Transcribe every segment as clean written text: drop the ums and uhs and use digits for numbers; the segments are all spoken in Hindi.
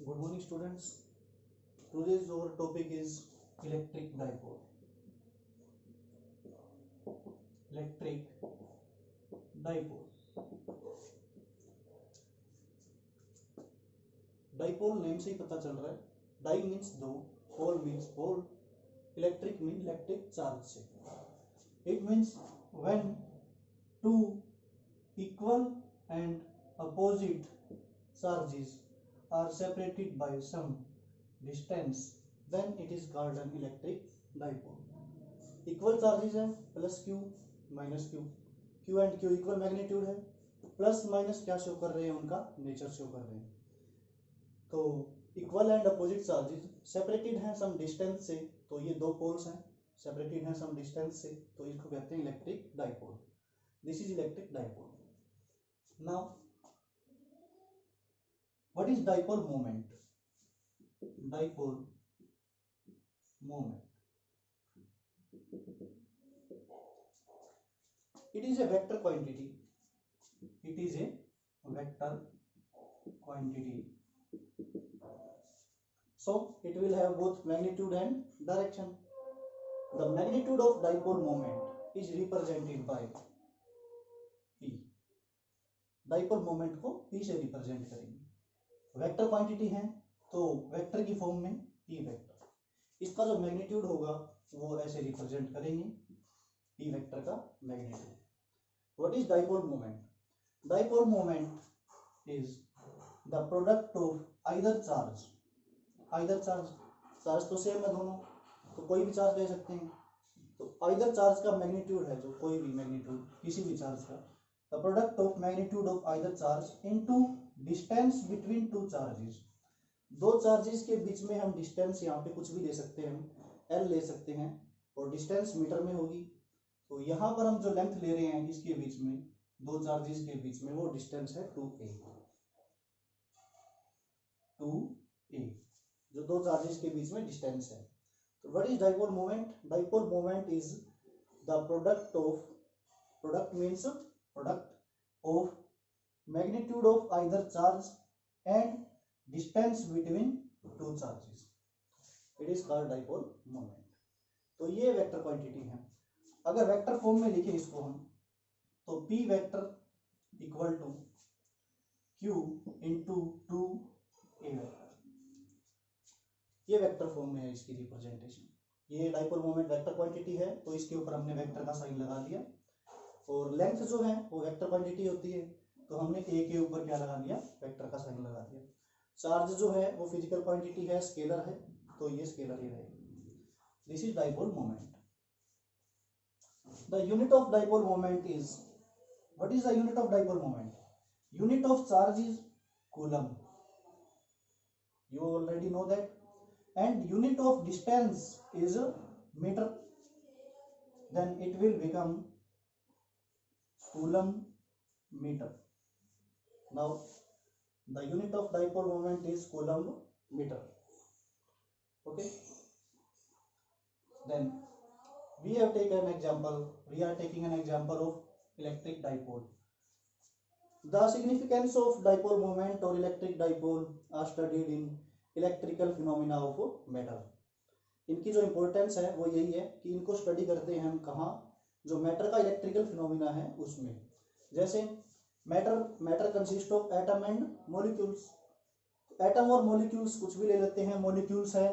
Good morning, students. Today's our topic is electric dipole. Electric dipole. Dipole name से ही पता चल रहा है. डाई मीन्स दो, पोल मीन्स पोल, इलेक्ट्रिक मीन इलेक्ट्रिक चार्ज से. It means when two equal and opposite charges are separated by some distance, then it is called an electric dipole. Equal charges है, plus Q minus Q, Q and Q equal magnitude है, प्लस माइनस क्या शो कर रहे हैं, उनका नेचर शो कर रहे हैं. तो equal and opposite charges separated हैं सम डिस्टेंस से, तो ये दो पोल्स हैं, सेपरेटेड हैं सम डिस्टेंस से, तो इसको कहते हैं electric dipole. This is electric dipole. Now what is dipole moment? Dipole moment, it is a vector quantity. It is a vector quantity, so it will have both magnitude and direction. The magnitude of dipole moment is represented by p. dipole moment को p से रिप्रेजेंट करेंगे. वेक्टर क्वांटिटी है तो वेक्टर की फॉर्म में p वेक्टर. इसका जो मैग्नीट्यूड होगा वो ऐसे रिप्रेजेंट करेंगे, p वेक्टर का magnitude. What is dipole moment? Dipole moment is the product of either charge. Either charge तो सेम है दोनों, तो कोई भी चार्ज ले सकते हैं. तो either चार्ज का मैग्नीट्यूड है जो कोई भी मैग्नीट्यूड किसी भी चार्ज का, the product of magnitude of either charge into distance between two charges. दो चार्जेस के बीच में हम डिस्टेंस यहाँ पे कुछ भी ले सकते हैं, हम L ले सकते हैं और डिस्टेंस मीटर में होगी. तो यहाँ पर हम जो लेंथ ले रहे हैं इसके बीच में, दो चार्जेस के बीच में, वो डिस्टेंस है 2a. 2a जो दो चार्जेस के बीच में डिस्टेंस है. तो what is dipole moment? Dipole moment is the product of, product means product of magnitude of either charge and distance between two charges. It is called dipole moment. तो ये वेक्टर क्वांटिटी है. अगर वेक्टर फॉर्म में लिखें इसको हम, तो p vector equal to q into 2a vector. ये वेक्टर फॉर्म में है इसकी रिप्रेजेंटेशन. ये डाइपोल मोमेंट वेक्टर क्वांटिटी है, तो इसके ऊपर हमने वेक्टर का साइन लगा दिया. और लेंथ जो है वो वेक्टर क्वांटिटी होती है, तो हमने a के ऊपर क्या लगा दिया, वेक्टर का साइन लगा दिया. चार्ज जो है वो फिजिकल क्वांटिटी है, स्केलर है, तो ये स्केलर ही रहेगा. This is dipole moment. The unit of dipole moment is, what is the unit of dipole moment? Unit of charge is coulomb. You already know that. And unit of distance is meter. Then it will become coulomb meter. Now the unit of dipole moment is coulomb meter. Okay. Then we have taken an example. We are taking an example of electric dipole. The significance of dipole moment or electric dipole are studied in electrical phenomena of matter. इनकी जो इम्पोर्टेंस है वो यही है कि इनको स्टडी करते हैं हम कहाँ, जो मैटर का इलेक्ट्रिकल फिनोमिना है उसमें. जैसे matter consist of atom and molecules. Atom और मॉलिक्यूल्स कुछ भी ले लेते हैं. मॉलिक्यूल्स है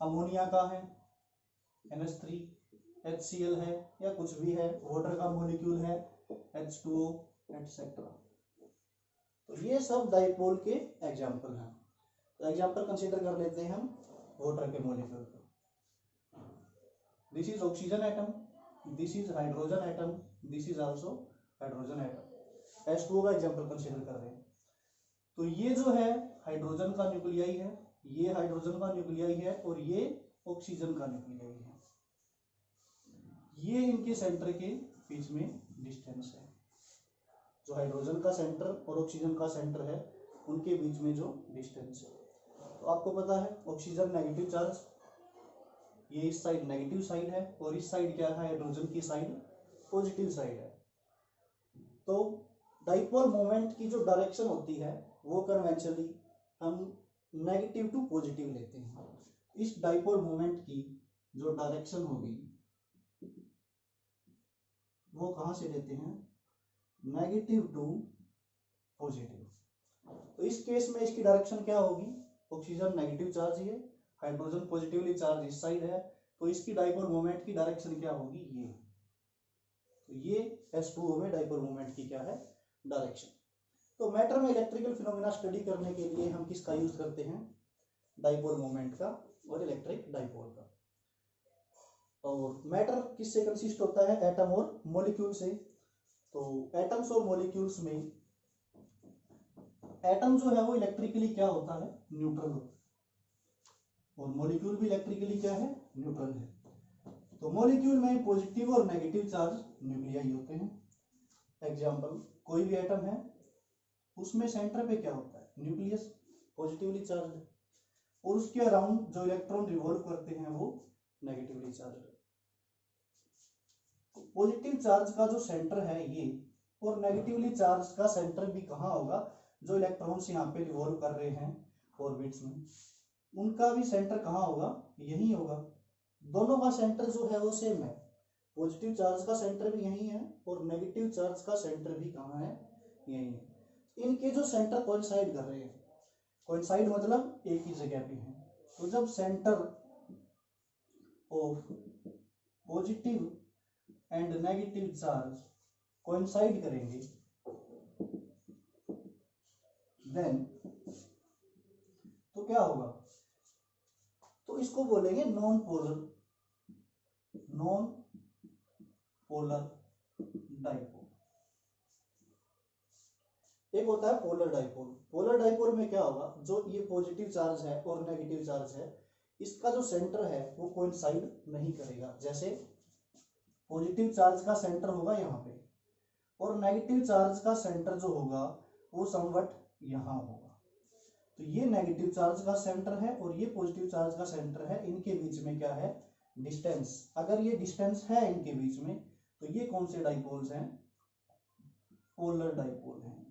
अमोनिया का है NH3, HCl है, या कुछ भी है, वाटर का मॉलिक्यूल है H2O एटसेट्रा. तो ये सब डाइपोल के एग्जाम्पल हैं. तो एग्जाम्पल कंसीडर कर लेते हैं हम वाटर के मॉलिक्यूल को. This is oxygen atom, this is hydrogen atom, this is also hydrogen atom. H2O का एग्जाम्पल कंसीडर कर रहे हैं. तो ये जो है हाइड्रोजन का न्यूक्लियाई है, ये हाइड्रोजन का न्यूक्लियाई है, और ये ऑक्सीजन का न्यूक्लियाई है. ये इनके सेंटर के बीच में डिस्टेंस है. जो हाइड्रोजन का सेंटर और ऑक्सीजन का सेंटर है उनके बीच में जो डिस्टेंस है. तो आपको पता है ऑक्सीजन नेगेटिव चार्ज, ये इस साइड नेगेटिव साइड है, और इस साइड क्या है, हाइड्रोजन की साइड पॉजिटिव साइड है. तो डाइपोल मोमेंट की जो डायरेक्शन होती है वो कन्वेंशनली हम नेगेटिव टू पॉजिटिव लेते हैं। इस डाइपोल मोमेंट की जो डायरेक्शन होगी वो कहां से लेते हैं, नेगेटिव टू पॉजिटिव। तो इस केस में इसकी डायरेक्शन क्या होगी, ऑक्सीजन नेगेटिव चार्ज है, हाइड्रोजन पॉजिटिवली चार्ज इस साइड है, तो इसकी डाइपोल मोमेंट की डायरेक्शन क्या होगी, ये। तो ये H2O में डाइपोल मोमेंट की क्या है, डायरेक्शन। तो मैटर में इलेक्ट्रिकल फिनोमेना स्टडी करने के लिए हम किसका यूज करते हैं, डाइपोल मोमेंट का और इलेक्ट्रिक डाइपोल का। और मैटर किससे कंसिस्ट होता है, एटम और मॉलिक्यूल से। तो एटम्स और मॉलिक्यूल्स में एटम जो है वो इलेक्ट्रिकली क्या होता है, न्यूट्रल होता है, और मॉलिक्यूल भी इलेक्ट्रिकली क्या है, न्यूट्रल है। तो मॉलिक्यूल में पॉजिटिव और नेगेटिव चार्ज न्यूक्लियाई होते हैं। एग्जांपल, कोई भी एटम है उसमें सेंटर पे क्या होता है, न्यूक्लियस पॉजिटिवली चार्ज, और उसके अराउंड जो इलेक्ट्रॉन रिवॉल्व करते हैं वो नेगेटिवली चार्ज। पॉजिटिव चार्ज का जो सेंटर है ये, और नेगेटिवली चार्ज का सेंटर भी कहाँ होगा, जो इलेक्ट्रॉन्स यहाँ पे रिवॉल्व कर रहे हैं ऑर्बिट्स में, उनका भी सेंटर कहाँ होगा, यही होगा। दोनों का सेंटर जो है वो सेम है, पॉजिटिव चार्ज का सेंटर भी यही है और नेगेटिव चार्ज का सेंटर भी कहाँ है, यही है। इनके जो सेंटर कोइंसाइड कर रहे हैं, कोइंसाइड मतलब एक ही जगह पे है। तो जब centre of positive and negative charge coincide करेंगे, देन तो क्या होगा, तो इसको बोलेंगे नॉन पोलर डाइपोल। एक होता है पोलर डाइपोल। पोलर डाइपोल में क्या होगा, जो ये पॉजिटिव चार्ज है और नेगेटिव चार्ज है, इसका जो सेंटर है वो कोइंसाइड नहीं करेगा। जैसे पॉजिटिव चार्ज का सेंटर होगा यहाँ पे और नेगेटिव चार्ज का सेंटर जो होगा वो समवट यहाँ होगा। तो ये नेगेटिव चार्ज का सेंटर है और ये पॉजिटिव चार्ज का सेंटर है, इनके बीच में क्या है, डिस्टेंस। अगर ये डिस्टेंस है इनके बीच में, तो ये कौन से डाइपोल्स हैं, पोलर डाइपोल हैं,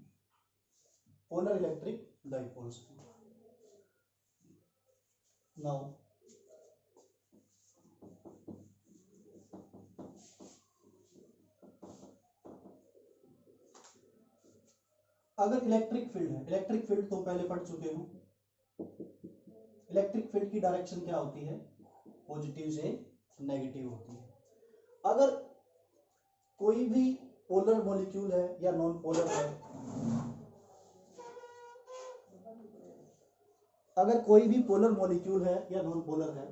पोलर इलेक्ट्रिक डाइपोल्स हैं। नाउ अगर इलेक्ट्रिक फील्ड है, इलेक्ट्रिक फील्ड तो पहले पढ़ चुके हो। इलेक्ट्रिक फील्ड की डायरेक्शन क्या होती है, पॉजिटिव से नेगेटिव होती है। अगर कोई भी पोलर मॉलिक्यूल है या नॉन पोलर है, अगर कोई भी पोलर मॉलिक्यूल है या नॉन पोलर है,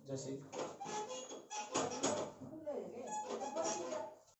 जैसे